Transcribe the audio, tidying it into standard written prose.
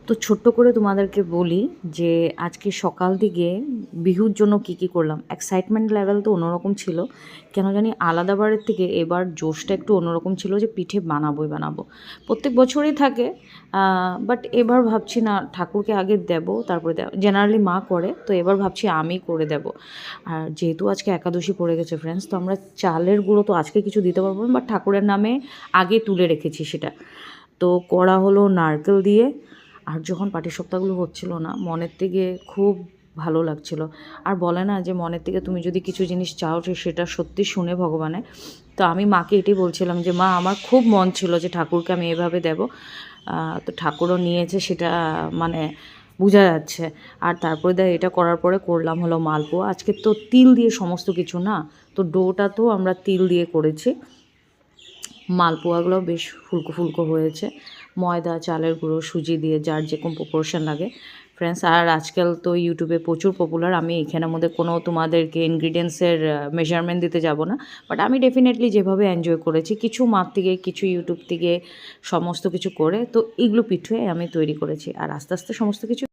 তো ছোট্ট করে তোমাদেরকে বলি যে আজকে সকাল দিকে বিহুর জন্য কি করলাম। এক্সাইটমেন্ট লেভেল তো অন্যরকম ছিল, কেন জানি আলাদাবারের থেকে এবার জোশটা একটু অন্যরকম ছিল যে পিঠে বানাবো। প্রত্যেক বছরই থাকে, বাট এবার ভাবছি না, ঠাকুরকে আগে দেব তারপরে দেব, জেনারেলি মা করে, তো এবার ভাবছি আমি করে দেব। আর যেহেতু আজকে একাদশী পড়ে গেছে ফ্রেন্ডস, তো আমরা চালের গুঁড়ো তো আজকে কিছু দিতে পারবো না, বাট ঠাকুরের নামে আগে তুলে রেখেছি সেটা। তো করা হলো নারকেল দিয়ে। আর যখন পাটিসাপটাগুলো হচ্ছিল না, মনের থেকে খুব ভালো লাগছিল। আর বলে না যে মনের থেকে তুমি যদি কিছু জিনিস চাও সেটা সত্যি শুনে ভগবানে। তো আমি মাকে এটাই বলছিলাম যে মা, আমার খুব মন ছিল যে ঠাকুরকে আমি এভাবে দেব। তো ঠাকুরও নিয়েছে সেটা, মানে বোঝা যাচ্ছে। আর তারপরে এটা করার পরে করলাম হলো মালপোয়া। আজকে তো তিল দিয়ে সমস্ত কিছু না, তো ডোটা তো আমরা তিল দিয়ে করেছি। মালপোয়াগুলো বেশ ফুলকো ফুলকো হয়েছে, ময়দা, চালের গুঁড়ো, সুজি দিয়ে যার যেরকম প্রপোর্শন লাগে ফ্রেন্ডস। আর আজকাল তো ইউটিউবে প্রচুর পপুলার, আমি এখানের মধ্যে কোনো তোমাদেরকে ইনগ্রিডিয়েন্টসের মেজারমেন্ট দিতে যাব না, বাট আমি ডেফিনেটলি যেভাবে এনজয় করেছি, কিছু মার থেকে কিছু ইউটিউব থেকে সমস্ত কিছু করে, তো এগুলো পিঠে আমি তৈরি করেছি। আর আস্তে আস্তে সমস্ত কিছু